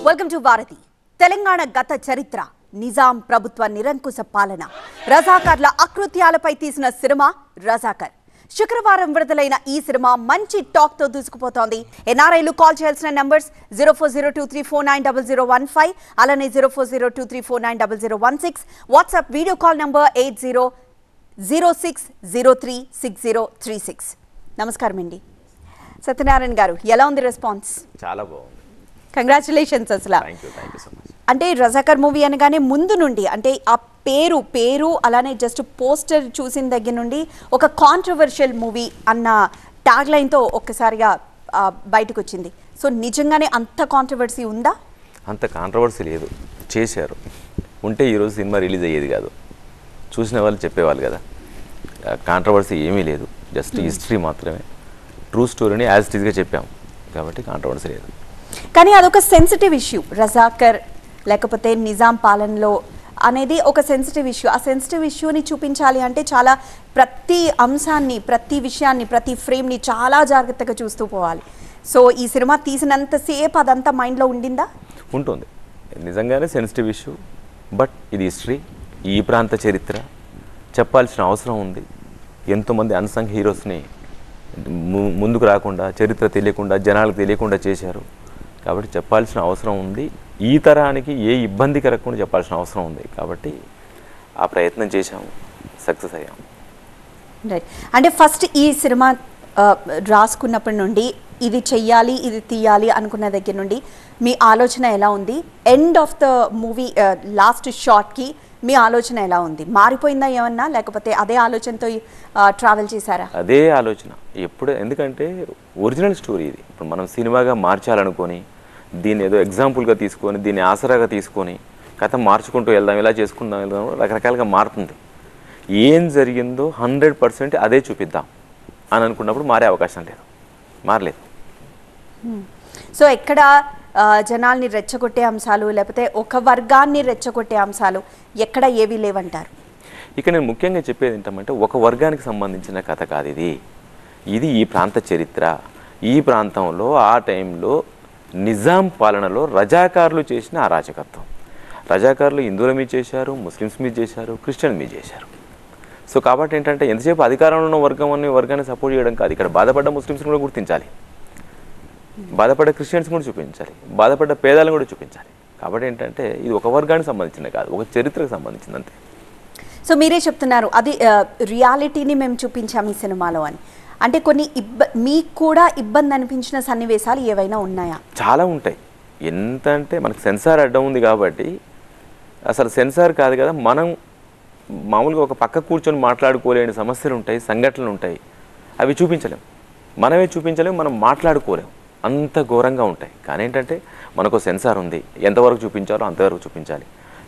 Welcome to Bharati. Telangana గత చరిత్ర, నిజాం ప్రభుత్వ నిరంకుశ పాలన, రజాకర్ల అకృత్యాలపై తీసిన సినిమా రజాకర్. శుక్రవారం విడుదలైన ఈ సినిమా మంచి టాక్ తో దూసుకుపోతోంది. ఎన్ఆర్ఐలు కాల్ చేయాల్సిన నంబర్స్ 040234900015, అలానే 040234900016, వాట్సాప్ వీడియో కాల్ నంబర్ 8006036036. నమస్కారం అండి సత్యనారాయణ గారు, ఎలా ఉంది రెస్పాన్స్? చాలా బాగుంది, కంగ్రాచులేషన్స్. అసలు అంటే రజాకర్ మూవీ అనగానే ముందు నుండి అంటే ఆ పేరు అలానే జస్ట్ పోస్టర్ చూసిన దగ్గర నుండి ఒక కాంట్రవర్షియల్ మూవీ అన్న ట్యాగ్ లైన్తో ఒక్కసారిగా బయటకు వచ్చింది. సో నిజంగానే అంత కాంట్రవర్సీ ఉందా? అంత కాంట్రవర్సీ లేదు, చేశారు. ఉంటే ఈరోజు సినిమా రిలీజ్ అయ్యేది కాదు, చూసిన వాళ్ళు చెప్పేవాళ్ళు కదా. కాంట్రవర్సీ ఏమీ లేదు, జస్ట్ హిస్టరీ మాత్రమే, ట్రూ స్టోరీని యాజ్ ఇట్ ఈస్గా చెప్పాము కాబట్టి కాంట్రవర్సీ లేదు. కానీ అదొక సెన్సిటివ్ ఇష్యూ, రజాకర్ లేకపోతే నిజాం పాలనలో అనేది ఒక సెన్సిటివ్ ఇష్యూ. ఆ సెన్సిటివ్ ఇష్యూని చూపించాలి అంటే చాలా ప్రతి అంశాన్ని, ప్రతి విషయాన్ని, ప్రతి ఫ్రేమ్ని చాలా జాగ్రత్తగా చూస్తూ పోవాలి. సో ఈ సినిమా తీసినంతసేపు అదంతా మైండ్లో ఉండిందా? ఉంటుంది, నిజంగానే సెన్సిటివ్ ఇష్యూ. బట్ ఇది హిస్టరీ, ఈ ప్రాంత చరిత్ర చెప్పాల్సిన అవసరం ఉంది. ఎంతోమంది అన్సంగ్ హీరోస్ని ముందుకు రాకుండా, చరిత్ర తెలియకుండా, జనాలకు తెలియకుండా చేశారు కాబట్టి చెప్పాల్సిన అవసరం ఉంది. ఈ తరానికి ఏ ఇబ్బంది కలగకుండా చెప్పాల్సిన అవసరం ఉంది కాబట్టి ఆ ప్రయత్నం చేశాము, సక్సెస్ అయ్యాము. రైట్. అంటే ఫస్ట్ ఈ సినిమా రాసుకున్నప్పటి నుండి ఇది చెయ్యాలి, ఇది తీయాలి అనుకున్న దగ్గర నుండి మీ ఆలోచన ఎలా ఉంది? End of the movie last షాట్కి మీ ఆలోచన ఎలా ఉంది? మారిపోయిందా ఏమన్నా, లేకపోతే అదే ఆలోచనతో ట్రావెల్ చేశారా? అదే ఆలోచన ఎప్పుడు, ఎందుకంటే ఒరిజినల్ స్టోరీ ఇది. ఇప్పుడు మనం సినిమాగా మార్చాలనుకొని దీన్ని ఏదో ఎగ్జాంపుల్గా తీసుకొని, దీన్ని ఆసరాగా తీసుకొని కథ మార్చుకుంటూ వెళ్దాం, ఇలా చేసుకుందాం వెళ్దాం, రకరకాలుగా మారుతుంది. ఏం జరిగిందో 100% అదే చూపిద్దాం అని అనుకున్నప్పుడు మారే అవకాశం లేదు, మారలేదు. సో ఎక్కడ జనాల్ని రెచ్చగొట్టే అంశాలు, లేకపోతే ఒక వర్గాన్ని రెచ్చగొట్టే అంశాలు ఎక్కడ ఏవి లేవంటారు? ఇక నేను ముఖ్యంగా చెప్పేది ఏంటంటే, ఒక వర్గానికి సంబంధించిన కథ కాదు ఇది. ఇది ఈ ప్రాంత చరిత్ర. ఈ ప్రాంతంలో ఆ టైంలో నిజాం పాలనలో రజాకారులు చేసిన అరాచకత్వం. రజాకారులు హిందువుల మీద చేశారు, ముస్లిమ్స్ మీద చేశారు, క్రిస్టియన్ మీద చేశారు. సో కాబట్టి ఏంటంటే ఎంతసేపు అధికారంలో ఉన్న వర్గాన్ని సపోర్ట్ చేయడం కాదు, ఇక్కడ బాధపడ్డ ముస్లిమ్స్ని కూడా గుర్తించాలి, బాధపడ్డ క్రిస్టియన్స్ కూడా చూపించాలి, బాధపడ్డ పేదలను కూడా చూపించాలి. కాబట్టి ఏంటంటే ఇది ఒక వర్గానికి సంబంధించింది కాదు, ఒక చరిత్రకు సంబంధించింది అంతే. సో మీరే చెప్తున్నారు అది రియాలిటీని మేము చూపించాము ఈ సినిమాలో అని. అంటే కొన్ని మీకు కూడా ఇబ్బంది అనిపించిన సన్నివేశాలు ఏవైనా ఉన్నాయా? చాలా ఉంటాయి. ఎంత అంటే మనకు సెన్సార్ అడ్డం ఉంది కాబట్టి, అసలు సెన్సార్ కాదు కదా, మనం మామూలుగా ఒక పక్క కూర్చొని మాట్లాడుకోలేని సమస్యలు ఉంటాయి, సంఘటనలు ఉంటాయి, అవి చూపించలేము, మనమే చూపించలేము, మనం మాట్లాడుకోలేము, అంత ఘోరంగా ఉంటాయి. కానీ ఏంటంటే మనకు సెన్సార్ ఉంది, ఎంతవరకు చూపించాలో అంతవరకు చూపించాలి.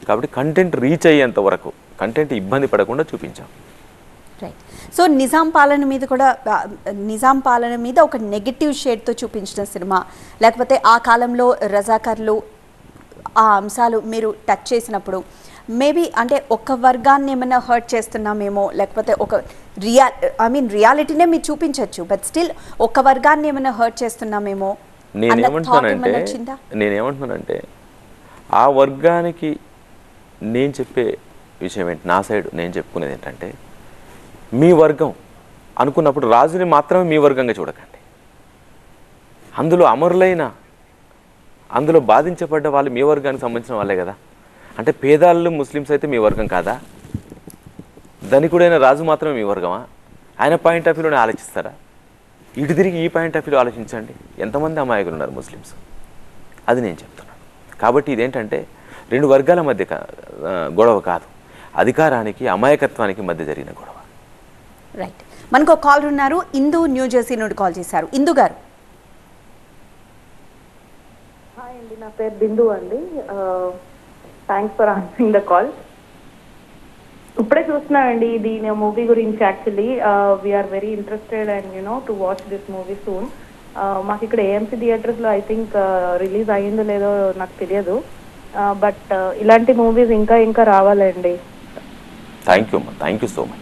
కాబట్టి కంటెంట్ రీచ్ అయ్యేంత వరకు, కంటెంట్ ఇబ్బంది పడకుండా చూపించాం. రైట్. సో నిజాం పాలన మీద ఒక నెగిటివ్ షేడ్తో చూపించిన సినిమా, లేకపోతే ఆ కాలంలో రజాకర్లు ఆ అంశాలు మీరు టచ్ చేసినప్పుడు మేబీ అంటే ఒక వర్గాన్ని ఏమైనా హర్ట్ చేస్తున్నామేమో, లేకపోతే ఒక రియాలిటీనే మీరు చూపించవచ్చు, బట్ స్టిల్ ఒక వర్గాన్ని ఏమైనా హర్ట్ చేస్తున్నామేమో. నేనేమంటున్నానంటే ఆ వర్గానికి నేను చెప్పే విషయం ఏంటి, నా సైడ్ నేను చెప్పుకునేది ఏంటంటే, మీ వర్గం అనుకున్నప్పుడు రాజుని మాత్రమే మీ వర్గంగా చూడకండి. అందులో అమరులైన, అందులో బాధించబడ్డ వాళ్ళు మీ వర్గానికి సంబంధించిన వాళ్ళే కదా. అంటే పేదాళ్ళు ముస్లిమ్స్ అయితే మీ వర్గం కాదా? ధనికుడైన రాజు మాత్రమే మీ వర్గమా? ఆయన పాయింట్ ఆఫ్ వ్యూలోనే ఆలోచిస్తారా? ఇటు తిరిగి ఈ పాయింట్ ఆఫ్ వ్యూలో ఆలోచించండి, ఎంతమంది అమాయకులు ఉన్నారు ముస్లిమ్స్, అది నేను చెప్తున్నాను. కాబట్టి ఇదేంటంటే రెండు వర్గాల మధ్య గొడవ కాదు, అధికారానికి అమాయకత్వానికి మధ్య జరిగిన గొడవ. రైట్. మనకు ఒక కాల్ ఉన్నారు, ఇందు న్యూ జెర్సీ నుండి కాల్ చేశారు. ఇందు గారు. హాయ్ అండి, నా పేరు బిందు అండి. Thanks for answering the call. ఇప్పుడే చూస్తున్నానండి ఇది మూవీ గురించి. Actually we are very interested and to watch this movie soon. మాకు ఇక్కడ ఏఎంసీ థియేటర్స్లో ఐ థింక్ రిలీజ్ అయ్యిందో లేదో నాకు తెలియదు, బట్ ఇలాంటి మూవీస్ ఇంకా ఇంకా రావాలండి. Thank you so much.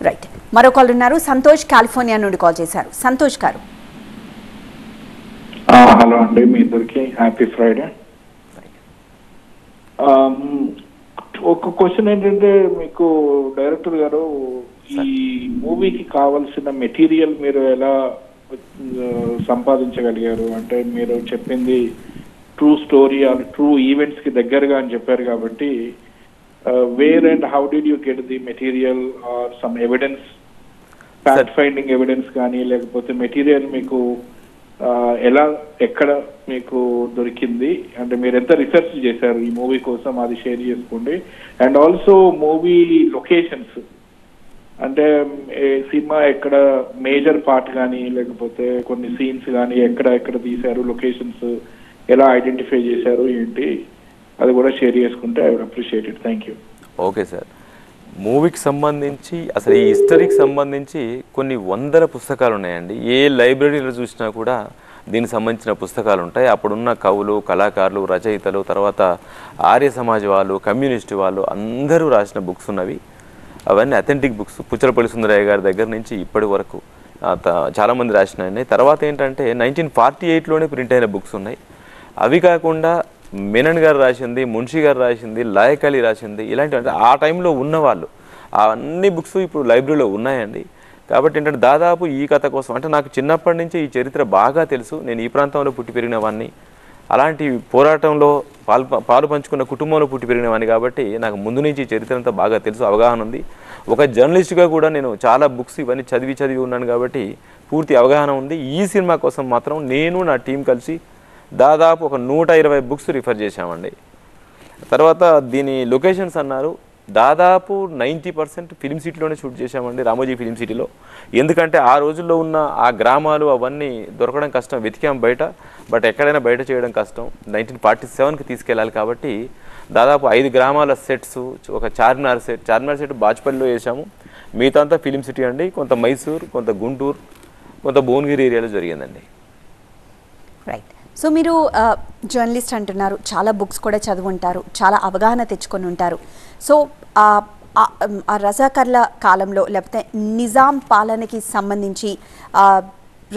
Right. మరో కాల్ ఉన్నారు, సంతోష్ కాలిఫోర్నియా నుండి కాల్ చేశారు. సంతోష్ గారు. హలో హలో అండి, మీ ఇద్దరికి హ్యాపీ ఫ్రైడే. ఒక క్వశ్చన్ ఏంటంటే, మీకు డైరెక్టర్ గారు ఈ మూవీకి కావాల్సిన మెటీరియల్ మీరు ఎలా సంపాదించగలిగారు? అంటే మీరు చెప్పింది true story or true events కి దగ్గరగా అని చెప్పారు కాబట్టి, where and how did you get the material or some evidence, fact finding evidence కానీ, లేకపోతే మెటీరియల్ మీకు ఎలా ఎక్కడ మీకు దొరికింది? అంటే మీరు ఎంత రీసెర్చ్ చేశారు ఈ మూవీ కోసం, అది షేర్ చేసుకోండి. అండ్ ఆల్సో మూవీ లొకేషన్స్, అంటే సినిమా ఎక్కడ మేజర్ పార్ట్ కానీ, లేకపోతే కొన్ని సీన్స్ కానీ ఎక్కడ తీశారు, లొకేషన్స్ ఎలా ఐడెంటిఫై చేశారు ఏంటి, అది కూడా షేర్ చేసుకుంటే I would appreciate it. Thank you. Okay sir, మూవీకి సంబంధించి అసలు ఈ హిస్టరీకి సంబంధించి కొన్ని వందల పుస్తకాలు ఉన్నాయండి. ఏ లైబ్రరీలో చూసినా కూడా దీనికి సంబంధించిన పుస్తకాలు ఉంటాయి. అప్పుడున్న కవులు, కళాకారులు, రచయితలు, తర్వాత ఆర్య సమాజ్ వాళ్ళు, కమ్యూనిస్ట్ వాళ్ళు అందరూ రాసిన బుక్స్ ఉన్నవి. అవన్నీ అథెంటిక్ బుక్స్. పుచ్చలపల్లి సుందరయ్య గారి దగ్గర నుంచి ఇప్పటి వరకు చాలామంది రాసినాయి. తర్వాత ఏంటంటే 1948లోనే ప్రింట్ అయిన బుక్స్ ఉన్నాయి. అవి కాకుండా మెనన్ గారు రాసింది, మున్షి గారు రాసింది, లాయక్ అలీ రాసింది, ఇలాంటివి అంటే ఆ టైంలో ఉన్నవాళ్ళు అన్ని బుక్స్ ఇప్పుడు లైబ్రరీలో ఉన్నాయండి. కాబట్టి ఏంటంటే దాదాపు ఈ కథ కోసం, అంటే నాకు చిన్నప్పటి నుంచి ఈ చరిత్ర బాగా తెలుసు. నేను ఈ ప్రాంతంలో పుట్టి పెరిగినవాడిని, అలాంటి పోరాటంలో పాలు పంచుకున్న కుటుంబంలో పుట్టి పెరిగినవాడిని. కాబట్టి నాకు ముందు నుంచి ఈ చరిత్ర అంతా బాగా తెలుసు, అవగాహన ఉంది. ఒక జర్నలిస్ట్గా కూడా నేను చాలా బుక్స్ ఇవన్నీ చదివి ఉన్నాను కాబట్టి పూర్తి అవగాహన ఉంది. ఈ సినిమా కోసం మాత్రం నేను నా టీం కలిసి దాదాపు ఒక 120 బుక్స్ రిఫర్ చేశామండి. తర్వాత దీని లొకేషన్స్ అన్నారు, దాదాపు 90% ఫిలిం సిటీలోనే షూట్ చేశామండి, రామోజీ ఫిలిం సిటీలో. ఎందుకంటే ఆ రోజుల్లో ఉన్న ఆ గ్రామాలు అవన్నీ దొరకడం కష్టం, వెతికాం బయట, బట్ ఎక్కడైనా బయట చేయడం కష్టం. 1947కి తీసుకెళ్ళాలి కాబట్టి దాదాపు 5 గ్రామాల సెట్స్, ఒక చార్మినార్ సెట్ బాచ్పల్లిలో వేసాము. మిగతా అంతా ఫిలిం సిటీ అండి. కొంత మైసూర్, కొంత గుంటూరు, కొంత భువనగిరి ఏరియాలో జరిగిందండి. రైట్. సో మీరు జర్నలిస్ట్ అంటున్నారు, చాలా బుక్స్ కూడా చదువుంటారు, చాలా అవగాహన తెచ్చుకొని ఉంటారు. సో ఆ రజాకర్ల కాలంలో లేకపోతే నిజాం పాలనకి సంబంధించి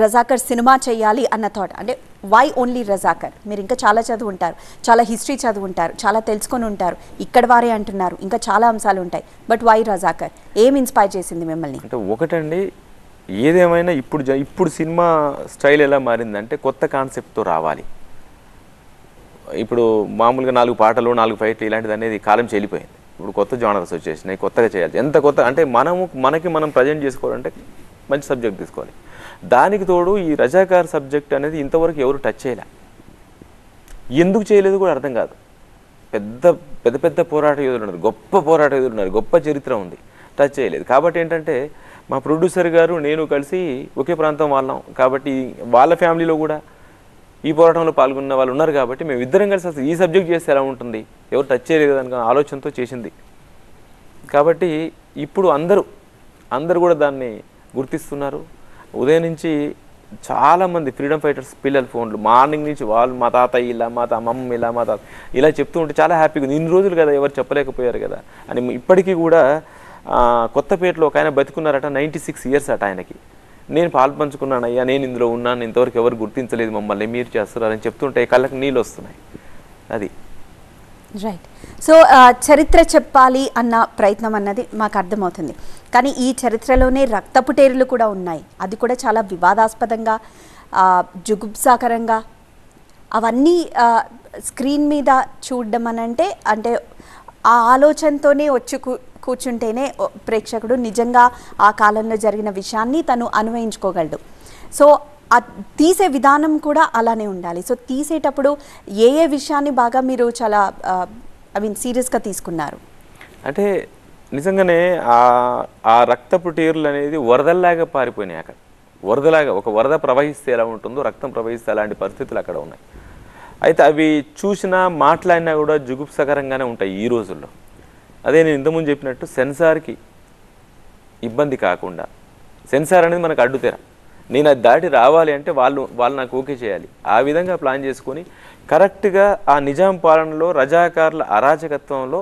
రజాకర్ సినిమా చేయాలి అన్న థాట్, అంటే వై ఓన్లీ రజాకర్? మీరు ఇంకా చాలా చదువు ఉంటారు, చాలా హిస్టరీ చదువు ఉంటారు, చాలా తెలుసుకొని ఉంటారు, ఇక్కడ వారే అంటున్నారు ఇంకా చాలా అంశాలు ఉంటాయి, బట్ వై రజాకర్? ఏం ఇన్స్పైర్ చేసింది మిమ్మల్ని? అంటే ఒకటండి, ఏదేమైనా ఇప్పుడు సినిమా స్టైల్ ఎలా మారిందంటే కొత్త కాన్సెప్ట్తో రావాలి. ఇప్పుడు మామూలుగా 4 పాటలు, 4 ఫైట్లు ఇలాంటిది అనేది కాలం చెల్లిపోయింది. ఇప్పుడు కొత్త జానర్స్ వచ్చేసినాయి, కొత్తగా చేయాలి. ఎంత కొత్త అంటే మనకి మనం ప్రజెంట్ చేసుకోవాలంటే మంచి సబ్జెక్ట్ తీసుకోవాలి. దానికి తోడు ఈ రజాకార్ సబ్జెక్ట్ అనేది ఇంతవరకు ఎవరు టచ్ చేయలే. ఎందుకు చేయలేదు కూడా అర్థం కాదు. పెద్ద పెద్ద పోరాట యోధులు ఉన్నారు, గొప్ప పోరాట యోధులు ఉన్నారు, గొప్ప చరిత్ర ఉంది, టచ్ చేయలేదు. కాబట్టి ఏంటంటే మా ప్రొడ్యూసర్ గారు నేను కలిసి ఒకే ప్రాంతం వాళ్ళం కాబట్టి వాళ్ళ ఫ్యామిలీలో కూడా ఈ పోరాటంలో పాల్గొన్న వాళ్ళు ఉన్నారు కాబట్టి మేము ఇద్దరం కలిసి అసలు ఈ సబ్జెక్ట్ చేస్తే ఎలా ఉంటుంది, ఎవరు టచ్ చేయలేదు అనుకున్న ఆలోచనతో చేసింది. కాబట్టి ఇప్పుడు అందరూ కూడా దాన్ని గుర్తిస్తున్నారు. ఉదయం నుంచి చాలామంది ఫ్రీడమ్ ఫైటర్స్ పిల్లల ఫోన్లు మార్నింగ్ నుంచి వాళ్ళు మా తాతయ్య ఇలా, మా అమ్మమ్మ ఇలా, మా తాత ఇలా చెప్తూ ఉంటే చాలా హ్యాపీగా ఉంది. ఇన్ని రోజులు కదా ఎవరు చెప్పలేకపోయారు కదా అని. ఇప్పటికీ కూడా కొత్తపేటలో ఒక ఆయన బతుకున్నారట, 96 ఇయర్స్ అట ఆయనకి. నేను పాలు పంచుకున్నాను అయ్యా, నేను ఇందులో ఉన్నాను, ఇంతవరకు ఎవరు గుర్తించలేదు మమ్మల్ని, మీరు చేస్తున్నారని చెప్తుంటే కళ్ళకి నీళ్ళు వస్తున్నాయి. అది రైట్. సో చరిత్ర చెప్పాలి అన్న ప్రయత్నం అన్నది మాకు అర్థమవుతుంది, కానీ ఈ చరిత్రలోనే రక్తపుటేరులు కూడా ఉన్నాయి. అది కూడా చాలా వివాదాస్పదంగా, జుగుప్సాకరంగా అవన్నీ స్క్రీన్ మీద చూడడం అంటే ఆ ఆలోచనతోనే వచ్చి కూర్చుంటేనే ప్రేక్షకుడు నిజంగా ఆ కాలంలో జరిగిన విషయాన్ని తను అన్వయించుకోగలడు. సో తీసే విధానం కూడా అలానే ఉండాలి. సో తీసేటప్పుడు ఏ విషయాన్ని బాగా మీరు చాలా సీరియస్గా తీసుకున్నారు? అంటే నిజంగానే ఆ రక్తపు టేర్లు అనేది వరదల్లాగా పారిపోయినాయి. అక్కడ వరదలాగా, ఒక వరద ప్రవహిస్తే ఎలా ఉంటుందో రక్తం ప్రవహిస్తే అలాంటి పరిస్థితులు అక్కడ ఉన్నాయి. అయితే అవి చూసినా మాట్లాడినా కూడా జుగుప్సకరంగానే ఉంటాయి ఈ రోజుల్లో. అదే నేను ఇంతకుముందు చెప్పినట్టు సెన్సార్కి ఇబ్బంది కాకుండా, సెన్సార్ అనేది మనకు అడ్డుతెర, నేను అది దాటి రావాలి అంటే వాళ్ళు నాకు ఓకే చేయాలి. ఆ విధంగా ప్లాన్ చేసుకొని కరెక్ట్గా ఆ నిజాం పాలనలో రజాకార్ల అరాచకత్వంలో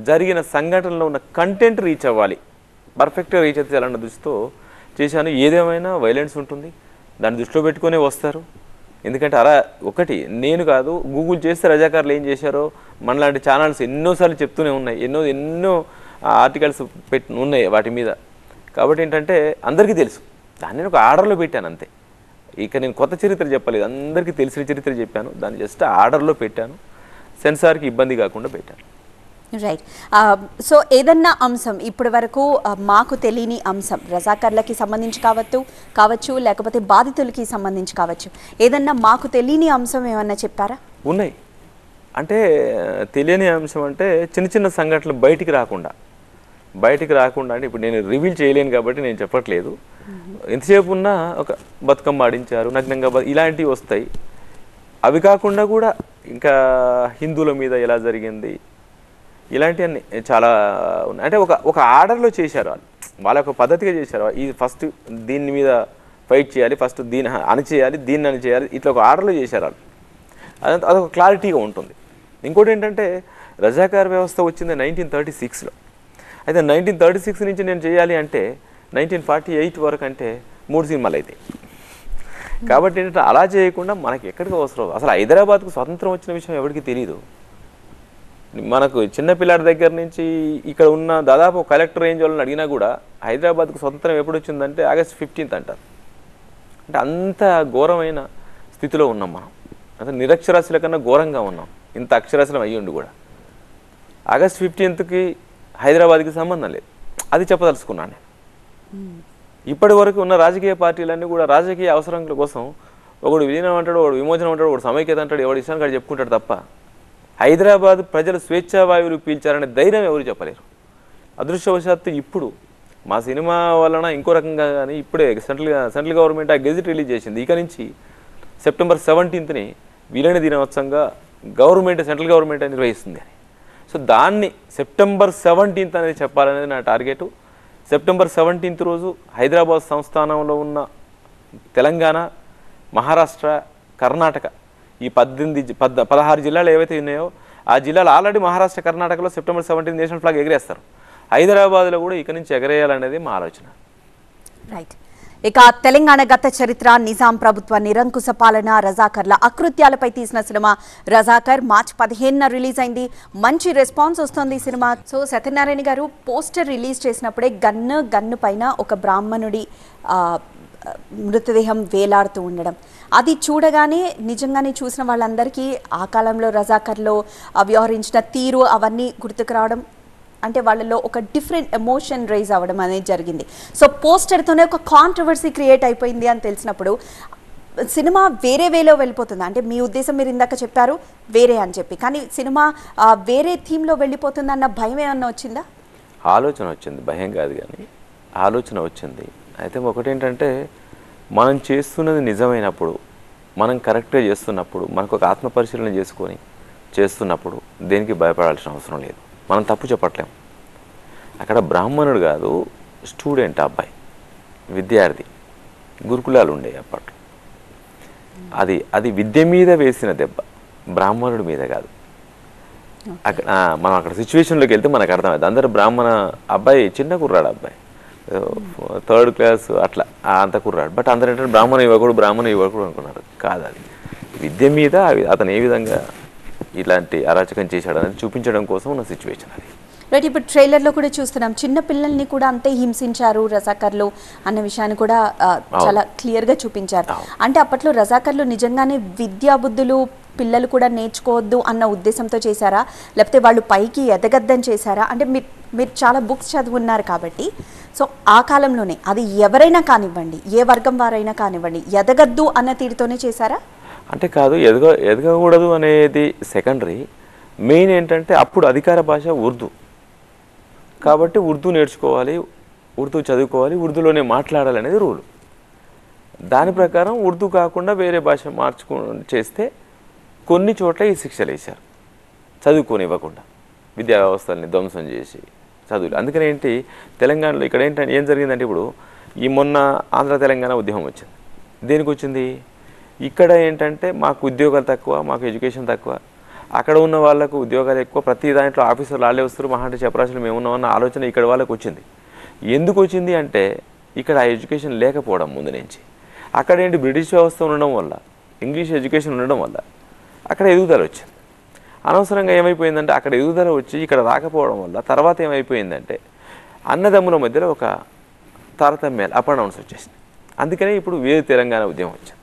జరిగిన సంఘటనలో ఉన్న కంటెంట్ రీచ్ అవ్వాలి, పర్ఫెక్ట్గా రీచ్ అయితే చాలన్న దృష్టితో చేశాను. ఏదేమైనా వైలెన్స్ ఉంటుంది, దాన్ని దృష్టిలో పెట్టుకునే వస్తారు. ఎందుకంటే అలా ఒకటి నేను కాదు, గూగుల్ చేస్తే రజాకారులు ఏం చేశారో మనలాంటి ఛానల్స్ ఎన్నోసార్లు చెప్తూనే ఉన్నాయి, ఎన్నో ఆర్టికల్స్ ఉన్నాయి వాటి మీద. కాబట్టి ఏంటంటే అందరికీ తెలుసు, దాన్ని నేను ఒక ఆర్డర్లో పెట్టాను అంతే. ఇక నేను కొత్త చరిత్ర చెప్పలేదు, అందరికీ తెలిసిన చరిత్ర చెప్పాను, దాన్ని జస్ట్ ఆర్డర్లో పెట్టాను, సెన్సార్కి ఇబ్బంది కాకుండా పెట్టాను. రైట్. సో ఏదన్నా అంశం ఇప్పటి వరకు మాకు తెలియని అంశం రజాకర్లకి సంబంధించి కావచ్చు లేకపోతే బాధితులకి సంబంధించి కావచ్చు, ఏదన్నా మాకు తెలియని అంశం ఏమన్నా చెప్పారా? ఉన్నాయి. అంటే తెలియని అంశం అంటే చిన్న చిన్న సంఘటనలు బయటికి రాకుండా అంటే ఇప్పుడు నేను రివీల్ చేయలేను కాబట్టి నేను చెప్పట్లేదు. ఎంతసేపు ఉన్నా ఒక బతుకమ్మ ఆడించారు, నగ్నంగా ఇలాంటివి వస్తాయి. అవి కాకుండా కూడా ఇంకా హిందువుల మీద ఎలా జరిగింది ఇలాంటివన్నీ చాలా ఉన్నాయి. అంటే ఒక ఆర్డర్లో చేశారు వాళ్ళ ఒక పద్ధతిగా చేశారు. ఈ ఫస్ట్ దీని మీద ఫైట్ చేయాలి, ఫస్ట్ దీన్ని అణిచేయాలి, దీన్ని అణిచేయాలి, ఇట్లా ఒక ఆర్డర్లో చేశారు వాళ్ళు. అదొక క్లారిటీగా ఉంటుంది. ఇంకోటి ఏంటంటే రజాకార్ వ్యవస్థ వచ్చింది 1936లో. అయితే 1936 నుంచి నేను చేయాలి అంటే 1948 వరకు అంటే 3 సినిమాలు అవుతాయి. కాబట్టి ఏంటంటే అలా చేయకుండా మనకి ఎక్కడికి అవసరం, అసలు హైదరాబాద్కు స్వతంత్రం వచ్చిన విషయం ఎవరికి తెలియదు. మనకు చిన్నపిల్లాడి దగ్గర నుంచి ఇక్కడ ఉన్న దాదాపు కలెక్టర్ రేంజ్ వాళ్ళని అడిగినా కూడా హైదరాబాద్కు స్వతంత్రం ఎప్పుడు వచ్చిందంటే August 15th అంటారు. అంటే అంత ఘోరమైన స్థితిలో ఉన్నాం మనం, అంటే నిరక్షరాస్యుల కన్నా ఘోరంగా ఉన్నాం, ఇంత అక్షరాస్యులం అయ్యిండు కూడా. August 15th హైదరాబాద్కి సంబంధం లేదు, అది చెప్పదలుచుకున్నాను నేను. ఇప్పటి వరకు ఉన్న రాజకీయ పార్టీలన్నీ కూడా రాజకీయ అవసరాల కోసం ఒకడు విలీనం అంటాడు, ఒకడు విమోచనం అంటాడు, ఒకడు సమైక్యత అంటాడు, ఎవడు ఇష్టానికి అక్కడ చెప్పుకుంటాడు తప్ప హైదరాబాద్ ప్రజలు స్వేచ్ఛావాయువులు పీల్చారనే ధైర్యం ఎవరు చెప్పలేరు. అదృష్టవశాత్తు ఇప్పుడు మా సినిమా వలన ఇంకో రకంగా కానీ ఇప్పుడే సెంట్రల్ గవర్నమెంట్ ఆ గెజిట్ రిలీజ్ చేసింది. ఇక నుంచి September 17th విలీన దినోత్సవంగా సెంట్రల్ గవర్నమెంట్ నిర్వహిస్తుంది అని. సో దాన్ని September 17th అనేది చెప్పాలనేది నా టార్గెట్. September 17th రోజు హైదరాబాద్ సంస్థానంలో ఉన్న తెలంగాణ, మహారాష్ట్ర, కర్ణాటక ఈ 16 జిల్లాలు ఏవైతే ఉన్నాయో ఆ జిల్లాలు ఆల్రెడీ మహారాష్ట్ర, కర్ణాటకలో September 17th నేషనల్ ఫ్లాగ్ ఎగరేస్తారు. హైదరాబాద్లో కూడా ఇక నుంచి ఎగరేయాలనేది మా ఆలోచన. రైట్. ఇక తెలంగాణ గత చరిత్ర, నిజాం ప్రభుత్వ నిరంకుశ పాలన, రజాకర్ల అకృత్యాలపై తీసిన సినిమా రజాకర్ March 15న రిలీజ్ అయింది. మంచి రెస్పాన్స్ వస్తుంది ఈ సినిమా. సో సత్యనారాయణ గారు పోస్టర్ రిలీజ్ చేసినప్పుడే గన్ను పైన ఒక బ్రాహ్మణుడి మృతదేహం వేలాడుతూ ఉండడం, అది చూడగానే నిజంగానే చూసిన వాళ్ళందరికీ ఆ కాలంలో రజాకర్లో వ్యవహరించిన తీరు అవన్నీ గుర్తుకు రావడం, అంటే వాళ్ళలో ఒక డిఫరెంట్ ఎమోషన్ రైజ్ అవ్వడం అనేది జరిగింది. సో పోస్టర్తోనే ఒక కాంట్రవర్సీ క్రియేట్ అయిపోయింది అని తెలిసినప్పుడు సినిమా వేరే వేలో వెళ్ళిపోతుంది. అంటే మీ ఉద్దేశం మీరు ఇందాక చెప్పారు వేరే అని చెప్పి, కానీ సినిమా వేరే థీమ్లో వెళ్ళిపోతుంది అన్న భయం ఏమన్నా వచ్చిందా? ఆలోచన వచ్చింది, భయం కాదు కానీ ఆలోచన వచ్చింది. అయితే ఒకటేంటంటే మనం చేస్తున్నది నిజమైనప్పుడు, మనం కరెక్ట్గా చేస్తున్నప్పుడు, మనకు ఒక ఆత్మ పరిశీలన చేసుకొని చేస్తున్నప్పుడు దేనికి భయపడాల్సిన అవసరం లేదు. మనం తప్పు చెప్పట్లేము. అక్కడ బ్రాహ్మణుడు కాదు, స్టూడెంట్ అబ్బాయి, విద్యార్థి, గురుకులాలు ఉండేవి అప్పట్లో. అది విద్య మీద వేసిన దెబ్బ, బ్రాహ్మణుడి మీద కాదు. అక్కడ మనం అక్కడ సిచ్యువేషన్లోకి వెళ్తే మనకు అర్థమవుతుంది. అందరూ బ్రాహ్మణ అబ్బాయి, చిన్న కుర్రాడు అబ్బాయి, 3rd class అట్లా అంత కుర్రాడు. బట్ అందరూ ఏంటంటే బ్రాహ్మణ యువకుడు అనుకున్నారు. కాదు, అది విద్య మీద అతను ఏ విధంగా ఇలాంటి అరాచకం చేశాడు అనేది చూపించడం కోసం ఉన్న సిచ్యువేషన్ అది. రైట్. ఇప్పుడు ట్రైలర్లో కూడా చూస్తున్నాం, చిన్న పిల్లల్ని కూడా అంతే హింసించారు రజాకర్లు అన్న విషయాన్ని కూడా చాలా క్లియర్గా చూపించారు. అంటే అప్పట్లో రజాకర్లు నిజంగానే విద్యా బుద్ధులు పిల్లలు కూడా నేర్చుకోవద్దు అన్న ఉద్దేశంతో చేశారా, లేకపోతే వాళ్ళు పైకి ఎదగద్దని చేశారా? అంటే మీరు చాలా బుక్స్ చదువున్నారు కాబట్టి, సో ఆ కాలంలోనే అది ఎవరైనా కానివ్వండి, ఏ వర్గం వారైనా కానివ్వండి, ఎదగద్దు అన్న తీరుతోనే చేశారా? అంటే కాదు, ఎదగకూడదు అనేది సెకండరీ. మెయిన్ ఏంటంటే అప్పుడు అధికార భాష ఉర్దూ కాబట్టి ఉర్దూ నేర్చుకోవాలి, ఉర్దూ చదువుకోవాలి, ఉర్దూలోనే మాట్లాడాలి అనేది రూల్. దాని ప్రకారం ఉర్దూ కాకుండా వేరే భాష చేస్తే కొన్ని చోట్ల ఈ శిక్షలు వేశారు, చదువుకోనివ్వకుండా విద్యా వ్యవస్థల్ని ధ్వంసం చేసి చదువులు. అందుకని ఏంటి తెలంగాణలో ఇక్కడ ఏం జరిగిందంటే, ఇప్పుడు ఈ మొన్న ఆంధ్ర తెలంగాణ ఉద్యమం వచ్చింది. దేనికి వచ్చింది? ఇక్కడ ఏంటంటే మాకు ఉద్యోగాలు తక్కువ, మాకు ఎడ్యుకేషన్ తక్కువ, అక్కడ ఉన్న వాళ్ళకు ఉద్యోగాలు ఎక్కువ, ప్రతి దాంట్లో ఆఫీసర్లు వాళ్ళే వస్తారు, మహా అంటే చెప్పరాశులు మేము ఉన్నామన్న ఆలోచన ఇక్కడ వాళ్ళకి వచ్చింది. ఎందుకు వచ్చింది అంటే ఇక్కడ ఆ ఎడ్యుకేషన్ లేకపోవడం ముందు నుంచి. అక్కడ ఏంటి బ్రిటిష్ వ్యవస్థ ఉండడం వల్ల ఇంగ్లీష్ ఎడ్యుకేషన్ ఉండడం వల్ల అక్కడ ఎదుగుదల వచ్చింది. అనవసరంగా ఏమైపోయిందంటే అక్కడ ఎదుగుదల వచ్చి ఇక్కడ రాకపోవడం వల్ల తర్వాత ఏమైపోయిందంటే అన్నదమ్ముల మధ్యలో ఒక తారతమ్యాలు అప్ అండ్ డౌన్స్ వచ్చేసింది. అందుకనే ఇప్పుడు వేరు తెలంగాణ ఉద్యమం వచ్చింది.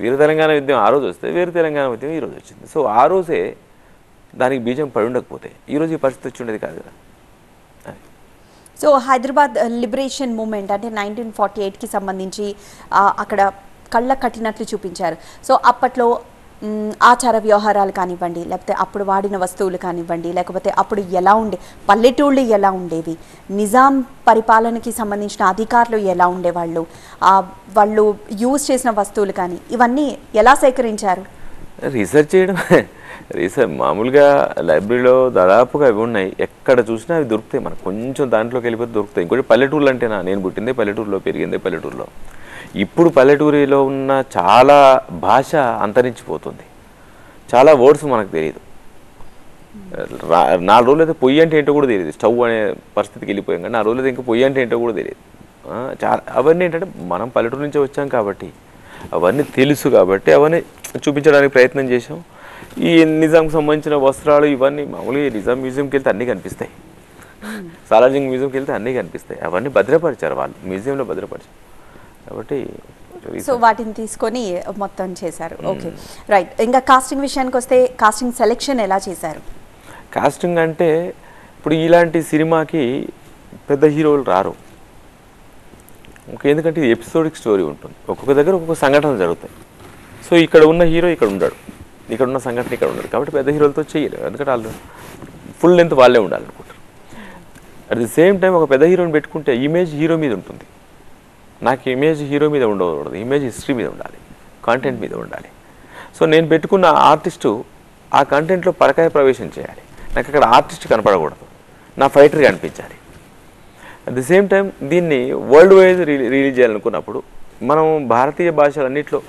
వీరు తెలంగాణ ఉద్యమం ఆ రోజు వస్తే వేరు తెలంగాణ ఉద్యమం ఈరోజు వచ్చింది. సో ఆ రోజే దానికి బీజం పడి ఉండకపోతే ఈరోజు ఈ పరిస్థితి వచ్చి ఉండేది కాదు కదా. సో హైదరాబాద్ లిబరేషన్ మూమెంట్ అంటే 1948కి సంబంధించి అక్కడ కళ్ళ కట్టినట్లు చూపించారు. సో అప్పట్లో ఆచార వ్యవహారాలు కానివ్వండి, లేకపోతే అప్పుడు వాడిన వస్తువులు కానివ్వండి, లేకపోతే అప్పుడు ఎలా ఉండే పల్లెటూళ్ళు ఎలా ఉండేవి, నిజాం పరిపాలనకి సంబంధించిన అధికారులు ఎలా ఉండేవాళ్ళు, వాళ్ళు యూజ్ చేసిన వస్తువులు కానీ ఇవన్నీ ఎలా సేకరించారు? రీసెర్చ్ చేయడం మామూలుగా లైబ్రరీలో దాదాపుగా అవి ఉన్నాయి, ఎక్కడ చూసినా అవి దొరుకుతాయి. మనకు కొంచెం దాంట్లోకి వెళ్ళిపోతే దొరుకుతాయి. ఇంకోటి పల్లెటూర్లు అంటేనా, నేను పుట్టిందే పల్లెటూరులో, పెరిగిందే పల్లెటూరులో. ఇప్పుడు పల్లెటూరులో ఉన్న చాలా భాష అంతరించిపోతుంది, చాలా వర్డ్స్ మనకు తెలియదు. 4 రోజులు అయితే పొయ్యి అంటే ఏంటో కూడా తెలియదు, స్టవ్ అనే పరిస్థితికి వెళ్ళిపోయాం. కానీ 4 రోజులు అయితే ఇంకా పొయ్యి అంటే ఏంటో కూడా తెలియదు. చాలా అవన్నీ ఏంటంటే మనం పల్లెటూరు నుంచే వచ్చాం కాబట్టి అవన్నీ తెలుసు కాబట్టి అవన్నీ చూపించడానికి ప్రయత్నం చేసాం. ఈ నిజాంకి సంబంధించిన వస్త్రాలు ఇవన్నీ మామూలుగా నిజాం మ్యూజియంకి వెళ్తే అన్నీ కనిపిస్తాయి, సాలార్జంగ్ మ్యూజియంకి వెళ్తే అన్నీ కనిపిస్తాయి. అవన్నీ భద్రపరిచారు వాళ్ళు, మ్యూజియంలో భద్రపరిచారు కాబట్టి. సో వాటిని తీసుకొని మొత్తం చేశారు. Okay, right. ఇంకా కాస్టింగ్ విషయానికి వస్తే కాస్టింగ్ సెలెక్షన్ ఎలా చేశారు? కాస్టింగ్ అంటే ఇప్పుడు ఇలాంటి సినిమాకి పెద్ద హీరోలు రారు, ఎందుకంటే ఇది ఎపిసోడిక్ స్టోరీ ఉంటుంది. ఒక్కొక్క దగ్గర ఒక్కొక్క సంఘటనలు జరుగుతాయి. సో ఇక్కడ ఉన్న హీరో ఇక్కడ ఉండడు, ఇక్కడ ఉన్న సంఘటన ఇక్కడ ఉండడు, కాబట్టి పెద్ద హీరోలతో చేయలేరు. ఎందుకంటే వాళ్ళు ఫుల్ లెంత్ వాళ్ళే ఉండాలనుకుంటారు. అట్ ది సేమ్ టైం ఒక పెద్ద హీరోని పెట్టుకుంటే ఇమేజ్ హీరో మీద ఉంటుంది. నాకు ఇమేజ్ హీరో మీద ఉండకూడదు, ఇమేజ్ హిస్టరీ మీద ఉండాలి, కాంటెంట్ మీద ఉండాలి. సో నేను పెట్టుకున్న ఆర్టిస్టు ఆ కంటెంట్లో పరకాయ ప్రవేశం చేయాలి. నాకు అక్కడ ఆర్టిస్ట్ కనపడకూడదు, నా ఫైటర్ కనిపించాలి. అట్ ది సేమ్ టైం దీన్ని వరల్డ్ వైజ్ రిలీజ్ చేయాలనుకున్నప్పుడు మనం భారతీయ భాషలన్నింటిలో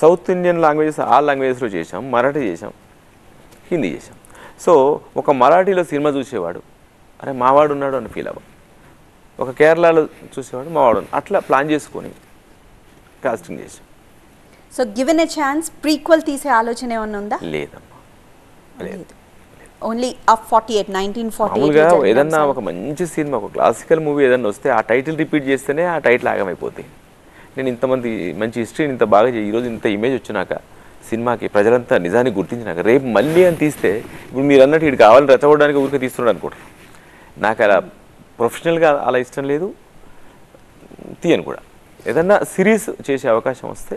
సౌత్ ఇండియన్ లాంగ్వేజెస్ ఆల్ లాంగ్వేజెస్లో చేసాం, మరాఠీ చేసాం, హిందీ చేసాం. సో ఒక మరాఠీలో సినిమా చూసేవాడు అరే మావాడు ఉన్నాడు అని ఫీల్ అవ్వ, ఒక కేరళలో చూసేవాడు మావాడు, అట్లా ప్లాన్ చేసుకొని కాస్టింగ్ చేసాం. So given a chance prequel తీసే ఆలోచన ఏమన్నా ఉందా? లేదమ్మా, లేదు. ఓన్లీ ఆ 1948 మామూలుగా ఏదన్నా ఒక మంచి సినిమా, ఒక క్లాసికల్ మూవీ ఏదన్నా వస్తే ఆ టైటిల్ రిపీట్ చేస్తేనే ఆ టైటిల్ ఆగమైపోతుంది. నేను ఇంతమంది మంచి హిస్టరీని ఇంత బాగా ఈరోజు ఇంత ఇమేజ్ వచ్చినాక సినిమాకి ప్రజలంతా నిజాన్ని గుర్తించినాక రేపు మళ్ళీ అని తీస్తే ఇప్పుడు మీరు అన్నట్టు ఇటు కావాలని రెచ్చగొట్టడానికి ఊరికే తీస్తున్నాడు అనుకుంటారు. నాకు అలా ప్రొఫెషనల్గా అలా ఇష్టం లేదు, తీయను కూడా. ఏదన్నా సిరీస్ చేసే అవకాశం వస్తే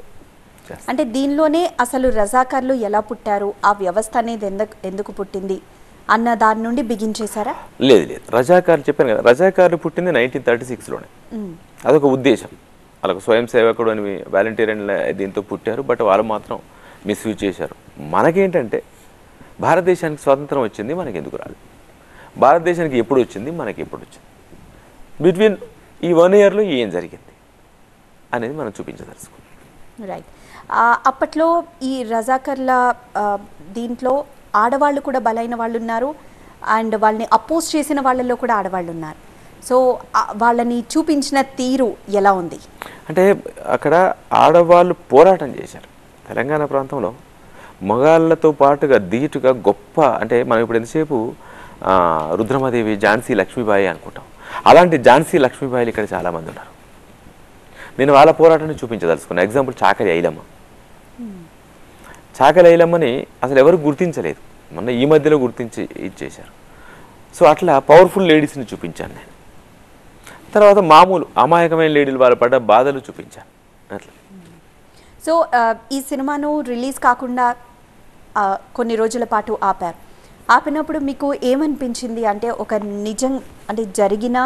అంటే దీనిలోనే అసలు రజాకార్లు ఎలా పుట్టారు, ఆ వ్యవస్థ అనేది ఎందుకు పుట్టింది అన్న దాని నుండి బిగించేశారా? లేదు, రజాకార్లు చెప్పాను కదా, రజాకార్లు పుట్టింది 1936లోనే. అదొక ఉద్దేశం, వాళ్ళకు స్వయం సేవకుడు అని వాలంటీర్ దీంతో పుట్టారు. బట్ వాళ్ళు మాత్రం మిస్యూజ్ చేశారు. మనకేంటంటే భారతదేశానికి స్వాతంత్రం వచ్చింది, మనకి ఎందుకు రాదు, భారతదేశానికి ఎప్పుడు వచ్చింది, మనకి ఎప్పుడు వచ్చింది, బిట్వీన్ ఈ 1 ఇయర్లో ఏం జరిగింది అనేది మనం చూపించదలుచుకున్నాం. రైట్. అప్పట్లో ఈ రజాకర్ల దీంట్లో ఆడవాళ్ళు కూడా బలైన వాళ్ళు ఉన్నారు, అండ్ వాళ్ళని అపోజ్ చేసిన వాళ్ళలో కూడా ఆడవాళ్ళు ఉన్నారు. సో వాళ్ళని చూపించిన తీరు ఎలా ఉంది అంటే అక్కడ ఆడవాళ్ళు పోరాటం చేశారు. తెలంగాణ ప్రాంతంలో మగాళ్ళతో పాటుగా ధీటుగా గొప్ప, అంటే మనం ఇప్పుడు ఎంతసేపు రుద్రమాదేవి, ఝాన్సీ లక్ష్మీబాయి అనుకుంటాం, అలాంటి ఝాన్సీ లక్ష్మీబాయిలు ఇక్కడ చాలామంది ఉన్నారు. నేను వాళ్ళ పోరాటాన్ని చూపించదలుచుకున్నాను. ఎగ్జాంపుల్ చాకలి ఐలమ్మ. చాకలి ఐలమ్మని అసలు ఎవరు గుర్తించలేదు, మొన్న ఈ మధ్యలో గుర్తించి ఇచ్చేశారు. సో అట్లా పవర్ఫుల్ లేడీస్ని చూపించాను నేను. తర్వాత మామూలు అమాయకమైన లేడీలు వాళ్ళు పడ్డ బాధలు చూపించాను అట్లా. సో ఈ సినిమాను రిలీజ్ కాకుండా కొన్ని రోజుల పాటు ఆపినప్పుడు మీకు ఏమనిపించింది? అంటే ఒక నిజం అంటే జరిగిన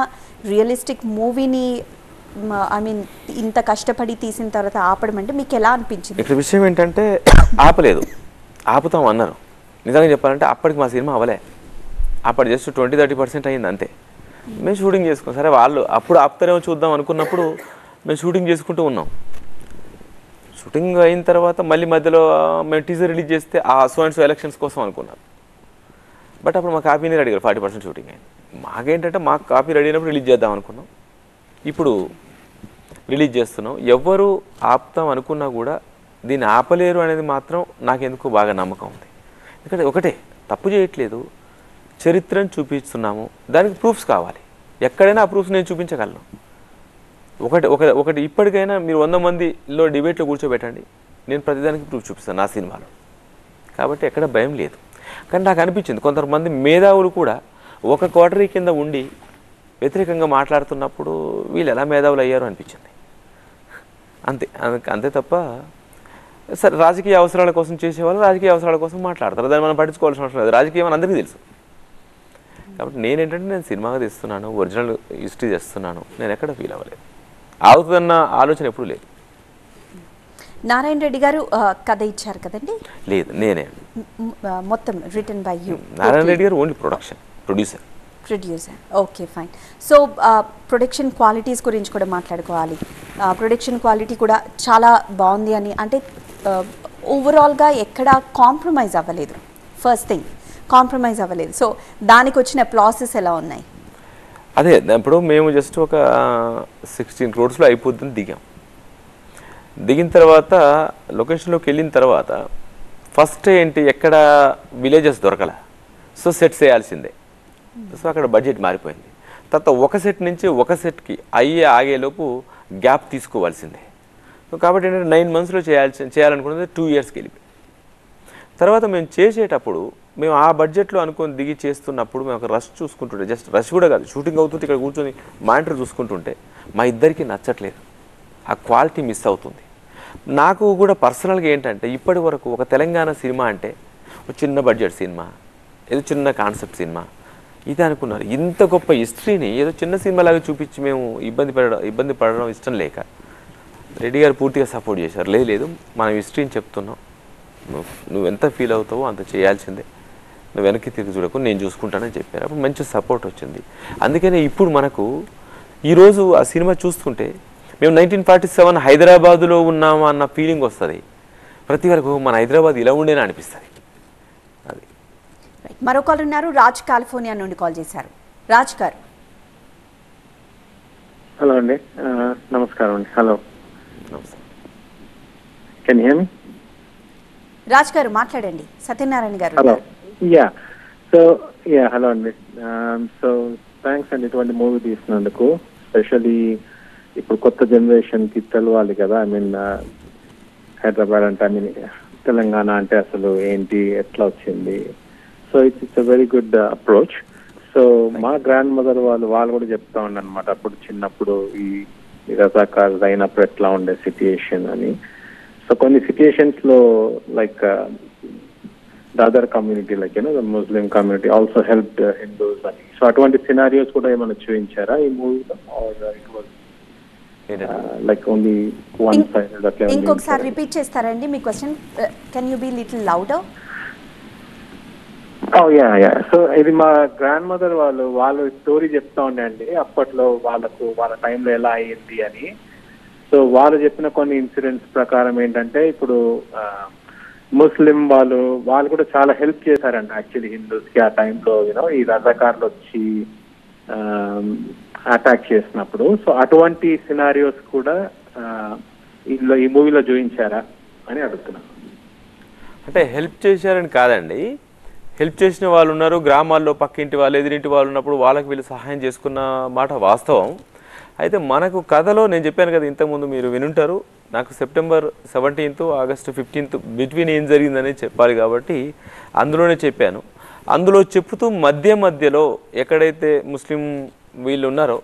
రియలిస్టిక్ మూవీని ఐ మీన్ ఇంత కష్టపడి తీసిన తర్వాత ఆపడం అంటే మీకు ఎలా అనిపించింది? ఇక్కడ విషయం ఏంటంటే ఆపలేదు, ఆపుతాం అన్నారు. నిజంగా చెప్పాలంటే అప్పటికి మా సినిమా అవ్వలే, అప్పటి జస్ట్ 20-30% అయింది అంతే. మేము షూటింగ్ చేసుకున్నాం. సరే వాళ్ళు అప్పుడు ఆపుతారేమో చూద్దాం అనుకున్నప్పుడు మేము షూటింగ్ చేసుకుంటూ ఉన్నాం. షూటింగ్ అయిన తర్వాత మళ్ళీ మధ్యలో మేము టీజర్ రిలీజ్ చేస్తే ఆ సో ఎలక్షన్స్ కోసం అనుకున్నాం. బట్ అప్పుడు మా కాపీని రెడీ 40% షూటింగ్ అయింది. మాకేంటంటే మాకు కాపీ రెడీ అయినప్పుడు రిలీజ్ చేద్దాం అనుకున్నాం, ఇప్పుడు రిలీజ్ చేస్తున్నాం. ఎవరు ఆపుతాం అనుకున్నా కూడా దీన్ని ఆపలేరు అనేది మాత్రం నాకెందుకో బాగా నమ్మకం ఉంది. ఎందుకంటే ఒకటే, తప్పు చేయట్లేదు, చరిత్రను చూపిస్తున్నాము, దానికి ప్రూఫ్స్ కావాలి. ఎక్కడైనా ఆ ప్రూఫ్స్ నేను చూపించగలను. ఒకటి ఇప్పటికైనా మీరు 100 మందిలో డిబేట్లో కూర్చోబెట్టండి, నేను ప్రతిదానికి ప్రూఫ్ చూపిస్తాను నా సినిమాలో. కాబట్టి ఎక్కడ భయం లేదు. కానీ నాకు అనిపించింది కొంతమంది మేధావులు కూడా ఒక కోటరీ కింద ఉండి వ్యతిరేకంగా మాట్లాడుతున్నప్పుడు వీళ్ళు ఎలా మేధావులు అయ్యారు అనిపించింది. అంతే తప్ప సరే, రాజకీయ అవసరాల కోసం చేసేవాళ్ళు రాజకీయ అవసరాల కోసం మాట్లాడతారు, దాన్ని మనం పట్టించుకోవాల్సిన అవసరం లేదు. రాజకీయం అని అందరికీ తెలుసు. కాబట్టి నేను సినిమాగా తీస్తున్నాను, ఒరిజినల్ హిస్టరీ చేస్తున్నాను, నేను ఎక్కడ ఫీల్ అవ్వలేదు. అవుతుందన్న ఆలోచన ఎప్పుడు లేదు. నారాయణ రెడ్డి గారు కథ ఇచ్చారు కదండి? లేదు, నేనే మొత్తం written by you. Narayana Reddy garu only producer. Okay, fine. So production qualities గురించి కూడా మాట్లాడుకోవాలి. ప్రొడక్షన్ క్వాలిటీ కూడా చాలా బాగుంది అని, అంటే ఓవరాల్గా ఎక్కడ కాంప్రమైజ్ అవ్వలేదు. ఫస్ట్ థింగ్, కాంప్రమైజ్ అవ్వలేదు. సో దానికి వచ్చిన ప్రాసెస్ ఎలా ఉన్నాయి? అదే, ఇప్పుడు మేము జస్ట్ ఒక 16 crores అయిపోతుంది దిగిన తర్వాత లొకేషన్లోకి వెళ్ళిన తర్వాత ఫస్ట్ ఏంటి, ఎక్కడ విలేజెస్ దొరకల, సో సెట్స్ వేయాల్సిందే. సో అక్కడ బడ్జెట్ మారిపోయింది. తర్వాత ఒక సెట్ నుంచి ఒక సెట్కి ఆగేలోపు గ్యాప్ తీసుకోవాల్సిందే. సో కాబట్టి ఏంటంటే 9 monthsలో చేయాలనుకున్నది 2 yearsకి వెళ్ళిపోయి. తర్వాత మేము చేసేటప్పుడు మేము ఆ బడ్జెట్లో అనుకొని దిగి చేస్తున్నప్పుడు మేము ఒక రష్ చూసుకుంటుంటే, జస్ట్ రష్ కూడా కాదు, షూటింగ్ అవుతుంటే ఇక్కడ కూర్చొని మానిటర్ చూసుకుంటుంటే మా ఇద్దరికి నచ్చట్లేదు, ఆ క్వాలిటీ మిస్ అవుతుంది. నాకు కూడా పర్సనల్గా ఏంటంటే, ఇప్పటి వరకు ఒక తెలంగాణ సినిమా అంటే ఒక చిన్న బడ్జెట్ సినిమా, ఏదో చిన్న కాన్సెప్ట్ సినిమా ఇది అనుకున్నారు. ఇంత గొప్ప హిస్టరీని ఏదో చిన్న సినిమాలాగా చూపించి మేము ఇబ్బంది పడడం ఇష్టం లేక రెడ్డి గారు పూర్తిగా సపోర్ట్ చేశారు. లేదు మనం హిస్టరీని చెప్తున్నాం, నువ్వు ఎంత ఫీల్ అవుతావో అంత చేయాల్సిందే, నువ్వు వెనక్కి తిరిగి చూడకు, నేను చూసుకుంటానని చెప్పారు. అప్పుడు మంచి సపోర్ట్ వచ్చింది. అందుకనే ఇప్పుడు మనకు ఈరోజు ఆ సినిమా చూస్తుంటే మేము 1947 హైదరాబాదులో ఉన్నామా అన్న ఫీలింగ్ వస్తుంది. ప్రతి వరకు మన హైదరాబాద్ ఇలా ఉండేనా అనిపిస్తుంది. అది మరో కాల్ ఉన్నారు, రాజ్ కాలిఫోర్నియా నుండి కాల్ చేశారు. రాజ్ గారు. హలో అండి, నమస్కారం అండి. హలో, నమస్తే. కెన్ యు హియర్ మీ? రాజ్ గారు మాట్లాడండి. సత్యనారాయణ గారు. హలో. హలో అండి. సో థ్యాంక్స్ అండి ఇటువంటి మూవీ తీసినందుకు. స్పెషల్లీ ఇప్పుడు కొత్త జనరేషన్కి తెలవాలి కదా. ఐ మీన్ హైదరాబాద్ అంటే, ఐ మీన్ తెలంగాణ అంటే అసలు ఏంటి, ఎట్లా వచ్చింది. So it's a very good approach. So మా గ్రాండ్ మదర్ వాళ్ళు కూడా చెప్తా ఉండే అనమాట, అప్పుడు చిన్నప్పుడు ఈ రజాకార్ అయినప్పుడు ఎట్లా ఉండే సిచ్యుయేషన్ అని. సో కొన్ని సిచ్యుయేషన్స్ లో like the other community, like the Muslim community also helped Hindus అని. సో అటువంటి సినారియోస్ కూడా ఏమైనా చూపించారా ఈ మూవీలో? లైక్ ఓన్లీ వన్ సైడ్ అట్లా? ఇంకొకసారి రిపీట్ చేస్తారండి మీ question? Can you be little louder? So ఇది మా గ్రాండ్ మదర్ వాళ్ళు స్టోరీ చెప్తా ఉండే అండి, అప్పట్లో వాళ్ళ టైంలో ఎలా అయ్యింది అని. సో వాళ్ళు చెప్పిన కొన్ని ఇన్సిడెంట్స్ ప్రకారం ఏంటంటే, ఇప్పుడు ముస్లిం వాళ్ళు కూడా చాలా హెల్ప్ చేశారండి యాక్చువల్లీ హిందూస్ కి ఆ టైంలో, ఈ రజాకార్లు వచ్చి అటాక్ చేసినప్పుడు. సో అటువంటి సినారియోస్ కూడా ఈ మూవీలో చూపించారా అని అడుగుతున్నా. అంటే హెల్ప్ చేశారని కాదండి, హెల్ప్ చేసిన వాళ్ళు ఉన్నారు. గ్రామాల్లో పక్కింటి వాళ్ళు, ఎదురింటి వాళ్ళు ఉన్నప్పుడు వాళ్ళకి వీళ్ళు సహాయం చేసుకున్న మాట వాస్తవం. అయితే మనకు కథలో నేను చెప్పాను కదా ఇంతకుముందు, మీరు వినుంటారు, నాకు September 17th August 15th between ఏం జరిగిందని చెప్పాలి కాబట్టి అందులోనే చెప్పాను. అందులో చెప్తూ మధ్యలో ఎక్కడైతే ముస్లిం వీళ్ళు ఉన్నారో,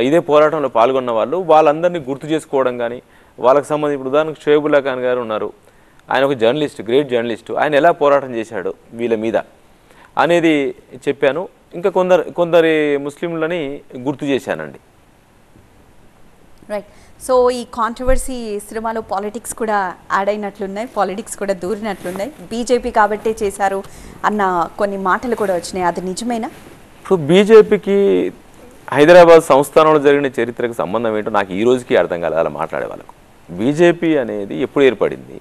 ఇదే పోరాటంలో పాల్గొన్న వాళ్ళందరినీ గుర్తు చేసుకోవడం కానీ, వాళ్ళకి సంబంధించి ఇప్పుడు ఉదాహరణకు షోయబుల్లా ఖాన్ గారు ఉన్నారు, ఆయన ఒక జర్నలిస్ట్, గ్రేట్ జర్నలిస్టు, ఆయన ఎలా పోరాటం చేశాడు వీళ్ళ మీద అనేది చెప్పాను. ఇంకా కొందరి ముస్లింలని గుర్తు చేశానండి. రైట్. సో ఈ కాంట్రవర్సీ సినిమాలో పాలిటిక్స్ కూడా యాడ్ అయినట్లున్నాయి, పాలిటిక్స్ కూడా దూరినట్లున్నాయి. బీజేపీ కాబట్టే చేశారు అన్న కొన్ని మాటలు కూడా వచ్చినాయి, అది నిజమేనా? ఇప్పుడు బీజేపీకి హైదరాబాద్ సంస్థానంలో జరిగిన చరిత్రకు సంబంధం ఏంటో నాకు ఈ రోజుకి అర్థం కాలేదు అలా మాట్లాడే వాళ్ళకు. బీజేపీ అనేది ఎప్పుడు ఏర్పడింది?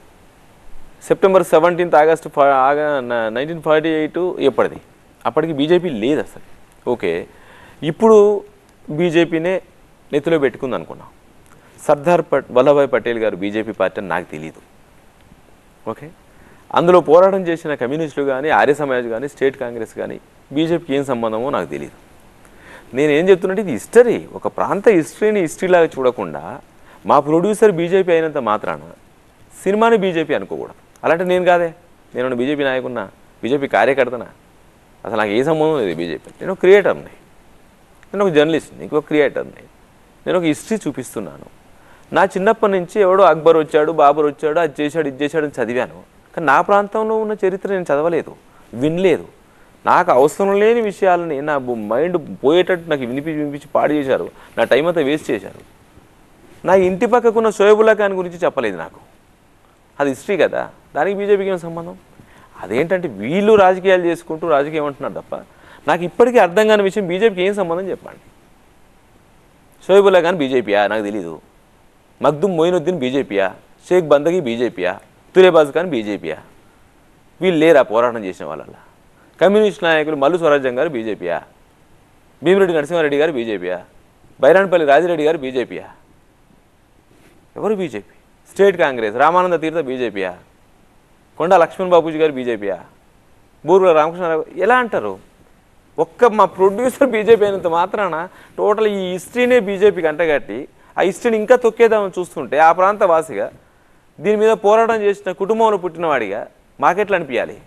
September 17th August 1948 ఎప్పటిది? అప్పటికి బీజేపీ లేదు అసలు. ఓకే, ఇప్పుడు బీజేపీనే నెత్తిలో పెట్టుకుంది అనుకున్నాం. సర్దార్ వల్లభాయ్ పటేల్ గారు బీజేపీ పార్టీ అని నాకు తెలియదు. ఓకే, అందులో పోరాటం చేసిన కమ్యూనిస్టులు కానీ, ఆర్య సమాజ్ కానీ, స్టేట్ కాంగ్రెస్ కానీ బీజేపీకి ఏం సంబంధమో నాకు తెలియదు. నేనేం చెప్తున్నట్టు ఇది హిస్టరీ, ఒక ప్రాంత హిస్టరీని హిస్టరీలాగా చూడకుండా మా ప్రొడ్యూసర్ బీజేపీ అయినంత మాత్రాన సినిమాని బీజేపీ అనుకోకూడదు. అలాంటి నేను కాదే, నేను బీజేపీ నాయకున్నా, బీజేపీ కార్యకర్తనా, అసలు నాకు ఏ సంబంధం లేదు బీజేపీ. నేను ఒక క్రియేటర్ని, నేను ఒక జర్నలిస్ట్ని, ఇంకొక క్రియేటర్ని. నేను ఒక హిస్టరీ చూపిస్తున్నాను. నా చిన్నప్పటి నుంచి ఎవడో అక్బర్ వచ్చాడు, బాబర్ వచ్చాడు, అది చేశాడు, ఇది చేశాడు అని చదివాను. కానీ నా ప్రాంతంలో ఉన్న చరిత్ర నేను చదవలేదు, వినలేదు. నాకు అవసరం లేని విషయాలని నా మైండ్ పోయేటట్టు నాకు వినిపించి పాడు చేశారు, నా టైం అంతా వేస్ట్ చేశారు. నా ఇంటి పక్కకున్న షోయబుల్లా ఖాన్ గురించి చెప్పలేదు నాకు. అది హిస్టరీ కదా, దానికి బీజేపీకి ఏం సంబంధం? అదేంటంటే వీళ్ళు రాజకీయాలు చేసుకుంటూ రాజకీయం అంటున్నారు తప్ప నాకు ఇప్పటికీ అర్థం కాని విషయం బీజేపీకి ఏం సంబంధం చెప్పండి. షోయబుల్లా ఖాన్ బీజేపీయా? నాకు తెలీదు. మగ్దుమ్ మొయినుద్దీన్ బీజేపీయా? షేక్ బందగీ బీజేపీయా? తులేబాజ్ ఖాన్ బీజేపీయా? వీళ్ళు లేరా పోరాటం చేసిన వాళ్ళ? కమ్యూనిస్ట్ నాయకులు మల్లు స్వరాజ్యం గారు బీజేపీయా? భీమిరెడ్డి నరసింహారెడ్డి గారు బీజేపీయా? బైరాన్పల్లి రాజిరెడ్డి గారు బీజేపీయా? ఎవరు బీజేపీ? స్టేట్ కాంగ్రెస్ రామానంద తీర్థ బీజేపీయా? కొండా లక్ష్మణ్ బాబూజీ గారు బీజేపీయా? బూర్గుల రామకృష్ణరావు ఎలా అంటారు? ఒక్క మా ప్రొడ్యూసర్ బీజేపీ అయినంత మాత్రాన టోటల్ ఈ హిస్టరీనే బీజేపీకి అంటగట్టి ఆ హిస్టరీని ఇంకా తొక్కేదామని చూస్తుంటే ఆ ప్రాంత వాసిగా, దీని మీద పోరాటం చేసిన కుటుంబంలో పుట్టినవాడిగా మాకెట్లా అనిపించాలి?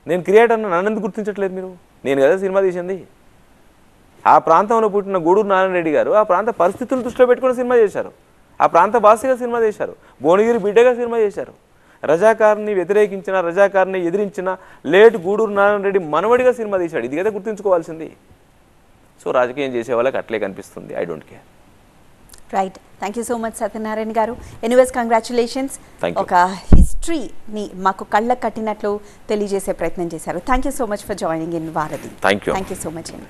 నేను క్రియేటర్ నన్ను ఎందుకు గుర్తించట్లేదు మీరు? నేను కదా సినిమా తీసింది. ఆ ప్రాంతంలో పుట్టిన గూడూరు నారాయణరెడ్డి గారు ఆ ప్రాంత పరిస్థితులను దృష్టిలో పెట్టుకుని సినిమా చేశారు. ఆ ప్రాంత వాసిగా సినిమా చేశారు. భువనగిరి బిడ్డగా సినిమా చేశారు. రజాకార్ని వ్యతిరేకించిన, రజాకార్ని ఎదిరించిన లేట్ గూడూరు నారాయణరెడ్డి మనవడిగా సినిమా తీశాడు. ఇది కదా గుర్తుంచుకోవాల్సింది. సో రాజకీయం చేసే వాళ్ళకి అట్లే కనిపిస్తుంది. I don't care. Right, thank you so much Satyanarayana garu. Anyways congratulations. Thank you. ఒక హిస్టరీని మాకు కళ్ళకు కట్టినట్లు తెలియజేసే ప్రయత్నం చేశారు. Thank you so much for joining in వారధి. Thank you. Thank you so much అండి.